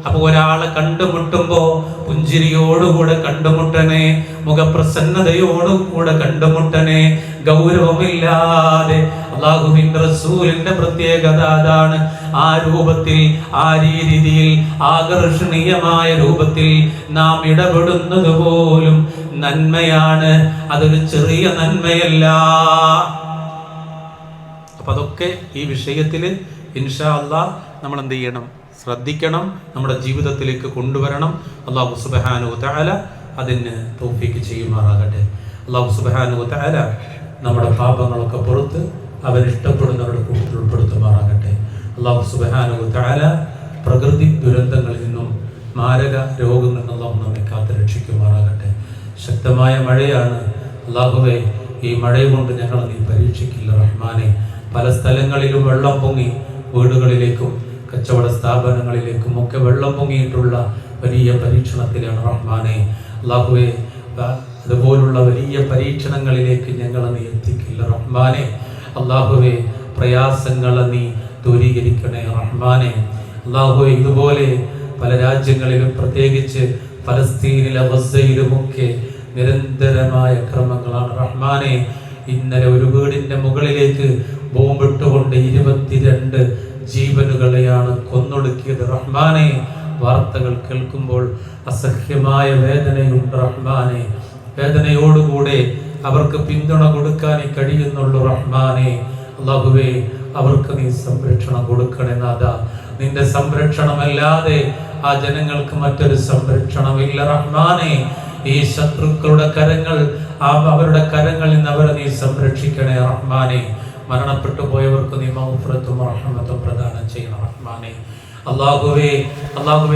അപ്പൊ ഒരാളെ കണ്ടുമുട്ടുമ്പോ പുഞ്ചിരിയോടുകൂടെ കണ്ടുമുട്ടണേ, മുഖപ്രസന്നതയോടുകൂടെ കണ്ടുമുട്ടണേ, ഗൗരവമില്ലാതെ. അല്ലാഹുവിന്റെ റസൂലിന്റെ പ്രത്യേകത അതാണ്. ആ രൂപത്തിൽ, ആ രീതിയിൽ, ആകർഷണീയമായ രൂപത്തിൽ നാം ഇടപെടുന്നത് പോലും നന്മയാണ്. അതൊരു ചെറിയ നന്മയല്ല. അപ്പൊ അതൊക്കെ ഈ വിഷയത്തിൽ ഇൻഷാ അല്ലാഹ് നമ്മൾ എന്ത് ചെയ്യണം, ശ്രദ്ധിക്കണം, നമ്മുടെ ജീവിതത്തിലേക്ക് കൊണ്ടുവരണം. അല്ലാഹു സുബ്ഹാനഹു വ തആല അതിന് തൗഫീഖ് ചെയ്യുമാറാകട്ടെ. അല്ലാഹു സുബ്ഹാനഹു വ തആല നമ്മുടെ പാപങ്ങളൊക്കെ പുറത്ത് അവൻ ഇഷ്ടപ്പെടുന്നവരുടെ കൂട്ടത്തിൽ ഉൾപ്പെടുത്തുമാറാകട്ടെ. അല്ലാഹു സുബ്ഹാനഹു വ തആല പ്രകൃതി ദുരന്തങ്ങളിൽ നിന്നും മാരക രോഗങ്ങളിൽ നിന്നും നമ്മെ കാത്തു രക്ഷിക്കുമാറാകട്ടെ. ശക്തമായ മഴയാണ്. അല്ലാഹുവേ, ഈ മഴ കൊണ്ട് ഞങ്ങൾ നീ പരീക്ഷിക്കില്ല റഹ്മാനെ. പല സ്ഥലങ്ങളിലും വെള്ളം പൊങ്ങി, വീടുകളിലേക്കും കച്ചവട സ്ഥാപനങ്ങളിലേക്കും ഒക്കെ വെള്ളം പൊങ്ങിയിട്ടുള്ള വലിയ പരീക്ഷണത്തിലാണ് റഹ്മാനെ. അല്ലാഹുവേ, അതുപോലുള്ള വലിയ പരീക്ഷണങ്ങളിലേക്ക് ഞങ്ങളെ നീ എത്തിക്കില്ല റഹ്മാനെ. അല്ലാഹുവേ, പ്രയാസങ്ങളെ നീ ദൂരീകരിക്കണേ റഹ്മാനെ. അല്ലാഹുവേ, ഇതുപോലെ പല രാജ്യങ്ങളിലും പ്രത്യേകിച്ച് ഫലസ്തീനിലെ ഗസയിലുമൊക്കെ നിരന്തരമായ ക്രമങ്ങളാണ് റഹ്മാനെ. ഇന്നലെ ഒരു വീടിൻ്റെ മുകളിലേക്ക് ബോംബിട്ടുകൊണ്ട് 22 ജീവനുകളെയാണ് കൊന്നൊടുക്കിയത് റഹ്മാനെ. വാർത്തകൾ കേൾക്കുമ്പോൾ അസഹ്യമായ വേദനയുണ്ട് റഹ്മാനെ. വേദനയോടുകൂടെ അവർക്ക് പിന്തുണ കൊടുക്കാനേ കഴിയുന്നുള്ളൂ റഹ്മാനെ. അല്ലാഹുവേ, അവർക്ക് നീ സംരക്ഷണം കൊടുക്കണേ നാഥ. നിന്റെ സംരക്ഷണമല്ലാതെ ആ ജനങ്ങൾക്ക് മറ്റൊരു സംരക്ഷണമില്ല റഹ്മാനെ. ഈ ശത്രുക്കളുടെ കരങ്ങൾ, അവരുടെ കരങ്ങളിൽ നിന്ന് അവരെ നീ സംരക്ഷിക്കണേ റഹ്മാനെ. മരണപ്പെട്ടു പോയവർക്ക് നീ മഗ്ഫിറത്തും റഹ്മത്തും പ്രദാനം ചെയ്യണം റഹ്മാനെ. അല്ലാഹുവേ,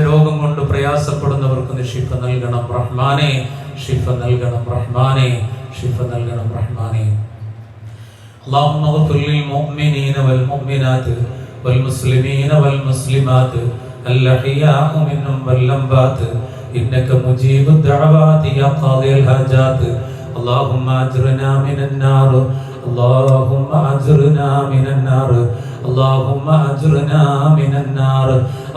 രോഗം കൊണ്ട് പ്രയാസപ്പെടുന്നവർക്ക് നീ ശിഫ നൽകണം റഹ്മാനെ. ശിഫ നൽകണം റഹ്മാനെ. ശിഫ നൽകണം റഹ്മാനെ. اللهم اغفر للمؤمنين والمؤمنات والمسلمين والمسلمات الأحياء منهم والأموات إنك مجيب الدعوات يا قاضي الحاجات. اللهم أجرنا من النار. اللهم أجرنا من النار. اللهم أجرنا من النار.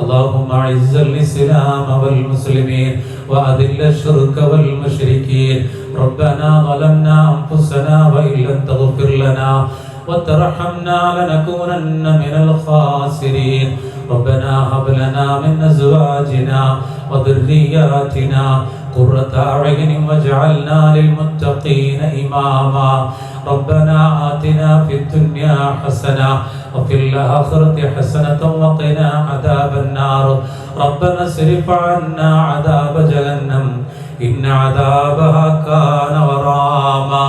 اللهم أعز الإسلام والمسلمين وأذل الشرك والمشركين. ربنا ظلمنا أنفسنا وإن لم تغفر لنا وترحمنا لنكونن من الخاسرين. ربنا هب لنا من أزواجنا وذرياتنا قرة أعين واجعلنا للمتقين إماما. ربنا آتنا في الدنيا حسنة وفي الآخرة حسنة وقنا عذاب النار. ربنا اصرف عنا عذاب جهنم إن عذابها كان غراما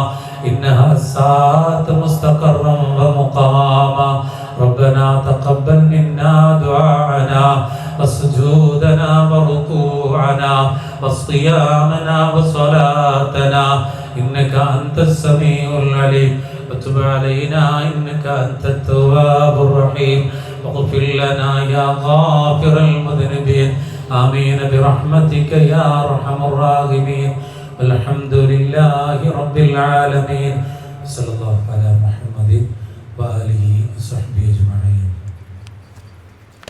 إنها ساءت مستقرا ومقاما. ربنا تقبل منا دعاءنا وسجودنا وركوعنا وصيامنا وصلاتنا إنك أنت السميع العليم. وتب علينا إنك أنت التواب الرحيم. واغفر لنا يا غافر المذنبين. آمين برحمتك يا أرحم الراحمين. والحمد لله رب العالمين. صلى الله على محمد وآله وصحبه أجمعين.